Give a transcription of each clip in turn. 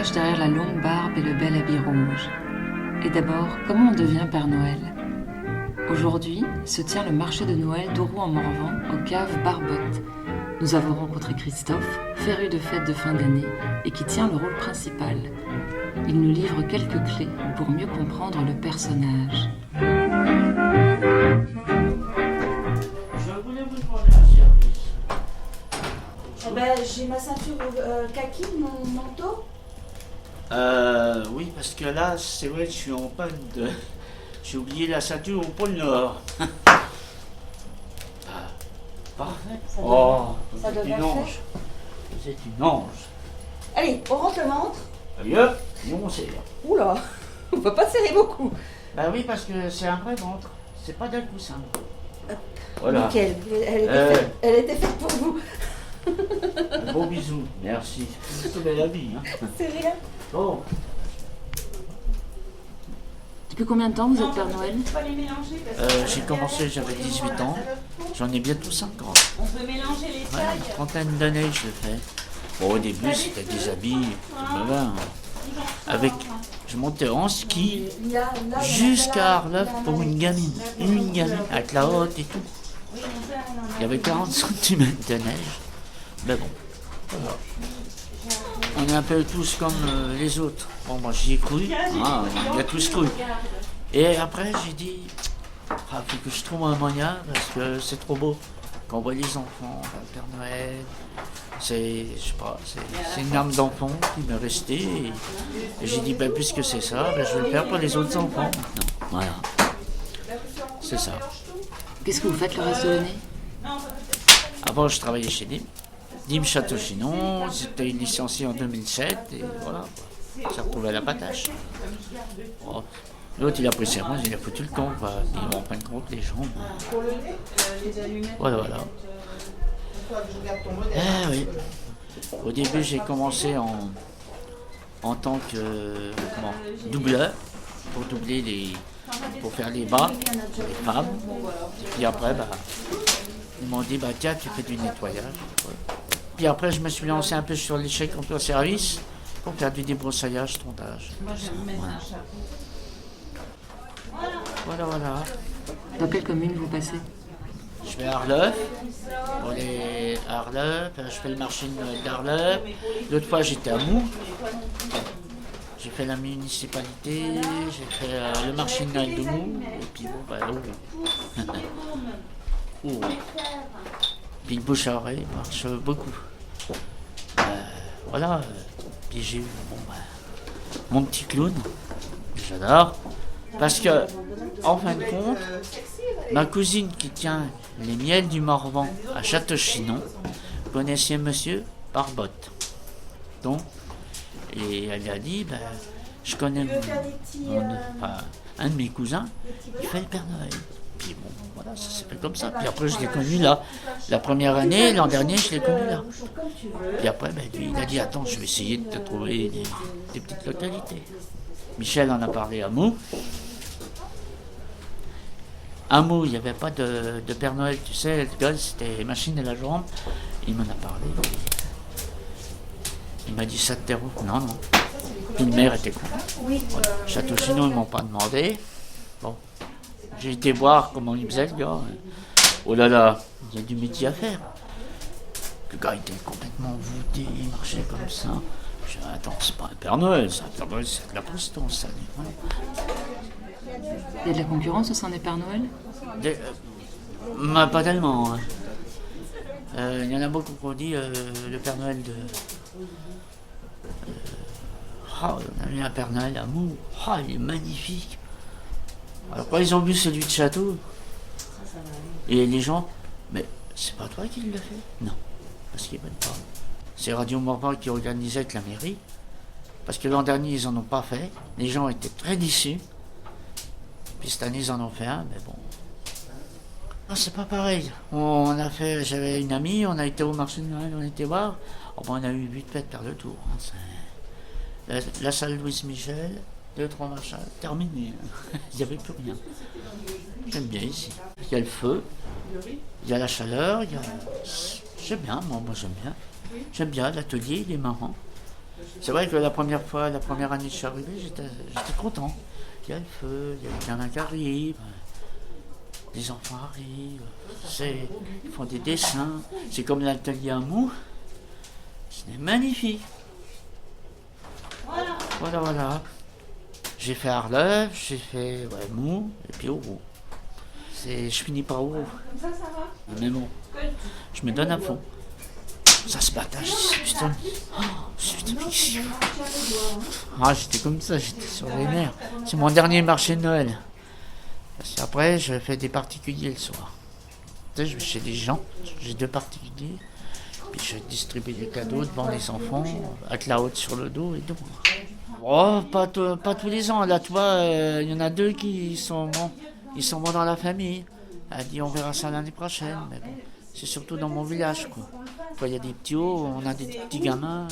cache derrière la longue barbe et le bel habit rouge. Et d'abord, comment on devient Père Noël? Aujourd'hui se tient le marché de Noël d'Auroux-en-Morvan, aux caves Barbotte. Nous avons rencontré Christophe, féru de fêtes de fin d'année et qui tient le rôle principal. Il nous livre quelques clés pour mieux comprendre le personnage. Je voulais vous demander un service. J'ai ma ceinture kaki, mon manteau. Oui, parce que là, c'est vrai que je suis en panne de... J'ai oublié la ceinture au pôle Nord. Parfait. Ça vous êtes doit une bien ange. faire. Vous êtes une ange. Allez, on rentre le ventre. Allez hop, et on serre. Oula, on peut pas serrer beaucoup. Bah oui, parce que c'est un vrai ventre. C'est pas d'un coussin. Voilà. Nickel, elle était faite pour vous. Un beau bisou. Merci. Vous sauvez la vie. Hein. C'est rien. Bon. Depuis combien de temps vous êtes Père Noël? J'ai commencé, j'avais 18 ans. J'en ai bientôt 50. On peut mélanger les Ouais, une trentaine d'années, je l'ai fait. Bon, au début, c'était des habits, avec, je montais en ski jusqu'à Arleux pour une gamine, avec la haute et tout. Il y avait 40 cm de neige. Mais bon, voilà. On est un peu tous comme les autres. Bon, moi j'y ai cru, hein, on y a tous cru. Et après, j'ai dit, il faut que je trouve un moyen parce que c'est trop beau. Quand on voit les enfants, le Père Noël, c'est, je sais pas, c'est une âme d'enfant qui m'est restée. Et j'ai dit, puisque c'est ça, je vais le faire pour les autres enfants maintenant. Voilà. C'est ça. Qu'est-ce que vous faites le reste de l'année? Avant, je travaillais chez Dim Château-Chinon. J'étais licencié en 2007 et voilà. J'ai retrouvé la patache. Oh. L'autre, il a pris ses rangs, il a foutu le camp. Il en fin de compte les gens. Voilà. Eh oui. Au début, j'ai commencé en tant que doubleur, pour doubler pour faire les bas, les femmes. Puis après, ils m'ont dit, tiens, tu fais du nettoyage. Puis après, je me suis lancé un peu sur les chèques emploi-service pour faire du débroussaillage, tondage. Voilà. Dans quelle commune vous passez? Je vais à Arleux, pour les Arleux, je fais le marché de Noël d'Arleux. L'autre fois, j'étais à Mou. J'ai fait la municipalité, j'ai fait le marché de Noël de Mou, et puis Puis le bouche à oreille marche beaucoup. Voilà, puis j'ai eu mon petit clown, que j'adore, parce que, en fin de compte, ma cousine qui tient les miels du Morvan à Château-Chinon connaissait monsieur Barbotte. Donc, et elle a dit, je connais un de mes cousins, il fait le Père Noël. Puis bon, voilà, ça s'est fait comme ça. Puis après, je l'ai connu là. La première année, l'an dernier, je l'ai connu là. Puis après, lui, il a dit, attends, je vais essayer de te trouver des petites localités. Michel en a parlé à Mou. À Mou, il n'y avait pas de Père Noël, tu sais, le gars, c'était machine à la jambe. Il m'en a parlé. Il m'a dit, ça te déroule? Non. Puis le maire était con. Voilà. Château-Chinon, ils ne m'ont pas demandé. Bon. J'ai été voir comment il faisait, le gars. Oh là là, il y a du métier à faire. Le gars était complètement voûté, il marchait comme ça. Je dis, attends, c'est pas un Père Noël, ça. C'est de la prestance, ça. Il y a de la concurrence au sein des Pères Noël? Pas tellement. Hein. Il y en a beaucoup qui ont dit le Père Noël de... on a vu un Père Noël à Mou. Il est magnifique. Alors quand ils ont vu celui de Château, et les gens, mais c'est pas toi qui l'as fait? Non, parce qu'ils ne veulent pas. C'est Radio Morvan qui organisait avec la mairie, parce que l'an dernier ils en ont pas fait. Les gens étaient très déçus. Puis cette année ils en ont fait un, mais bon. Non, c'est pas pareil. J'avais une amie, on a été au marché de Noël, on était voir. On a eu 8 fêtes par le tour. Hein, la salle Louise Michel. 2-3 machins, terminé. Il n'y avait plus rien. J'aime bien ici. Il y a le feu, il y a la chaleur, j'aime bien, moi j'aime bien. J'aime bien, l'atelier, il est marrant. C'est vrai que la première année que je suis arrivé, j'étais content. Il y a le feu, il y a les gamins qui arrivent, les enfants arrivent, ils font des dessins. C'est comme l'atelier à Mou. C'est magnifique. Voilà. J'ai fait Arlève, j'ai fait Mou, et puis Auroux. Je finis par Auroux. Mais bon, je me donne à fond. Ça se partage, putain. J'étais comme ça, j'étais sur les nerfs. C'est mon dernier marché de Noël. Parce qu'après, je fais des particuliers le soir. Tu sais, je vais chez des gens, j'ai 2 particuliers. Puis je distribue des cadeaux devant les enfants, avec la haute sur le dos et tout. Oh, pas tous les ans. Là, tu vois, il y en a 2 qui sont bons. Ils sont bons dans la famille. Elle a dit, on verra ça l'année prochaine. Mais bon, c'est surtout dans mon village, quoi. Quand il y a des petits hauts, on a des petits gamins.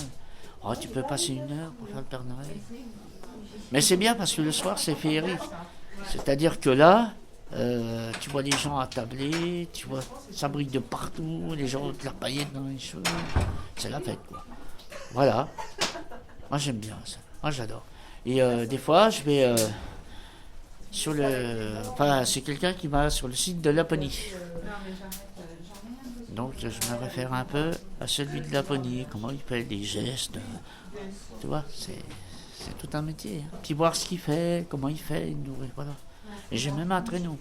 Oh, tu peux passer 1 heure pour faire le Père Noël. Mais c'est bien parce que le soir, c'est féerique. C'est-à-dire que là, tu vois les gens attabler, tu vois, ça brille de partout, les gens ont de la paillette dans les cheveux. C'est la fête, quoi. Voilà. Moi, j'aime bien ça. Moi, j'adore. Et des fois, je vais sur le... Enfin, c'est quelqu'un qui va sur le site de Laponie. Donc, je me réfère un peu à celui de Laponie, comment il fait des gestes. Tu vois, c'est tout un métier. Hein. Puis voir ce qu'il fait, comment il fait, il nourrit, voilà. Et j'ai même un traîneau.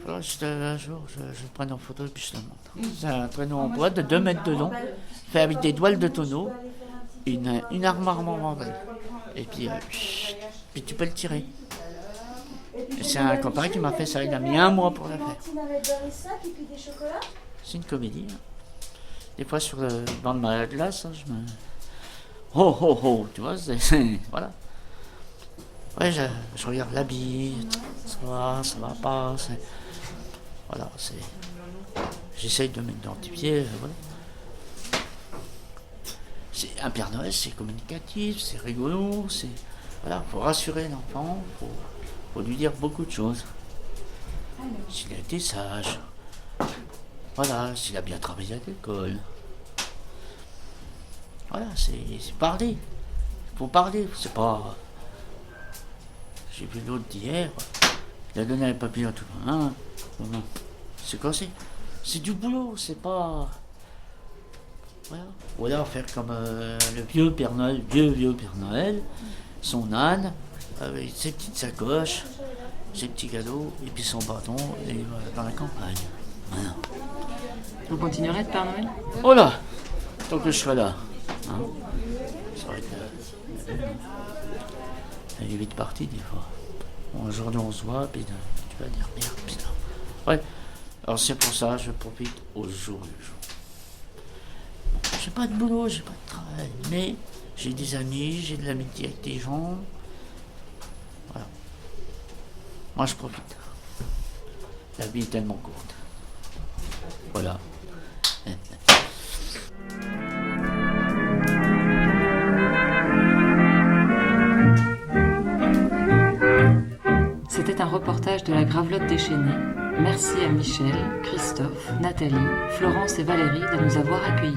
Un jour, je le prends en photo et puis je te le montre. C'est un traîneau en bois de 2 mètres de long, fait avec des douelles de tonneau, une armoire membrane. Et puis tu peux le tirer. Et c'est un copain qui m'a fait ça, il a mis 1 mois pour le faire. C'est une comédie. Hein. Des fois sur le banc de ma glace, je me... Oh, tu vois, voilà. Ouais, je regarde l'habit, ça va pas, voilà, j'essaye de m'identifier, voilà. C'est un Père Noël, c'est communicatif, c'est rigolo, voilà, faut rassurer l'enfant, faut lui dire beaucoup de choses. S'il a été sage, voilà, s'il a bien travaillé à l'école. Voilà, c'est parler. Il faut parler, c'est pas... J'ai vu l'autre d'hier, il a donné un papier à tout le monde. C'est quoi c'est du boulot, c'est pas... Voilà. Ou alors faire comme le vieux Père Noël, vieux Père Noël, son âne, avec ses petites sacoches, ses petits cadeaux, et puis son bâton, et voilà, dans la campagne. Voilà. Vous continuerez de Père Noël? Oh là, tant que je serai là. Hein, ça va être... Elle est vite partie des fois. Bon, aujourd'hui on se voit, puis tu vas dire merde, putain. Ouais, alors c'est pour ça je profite au jour le jour. Bon, j'ai pas de boulot, j'ai pas de travail, mais j'ai des amis, j'ai de l'amitié avec des gens. Voilà. Moi je profite. La vie est tellement courte. Voilà. C'était un reportage de la Gravelotte déchaînée. Merci à Michel, Christophe, Nathalie, Florence et Valérie de nous avoir accueillis.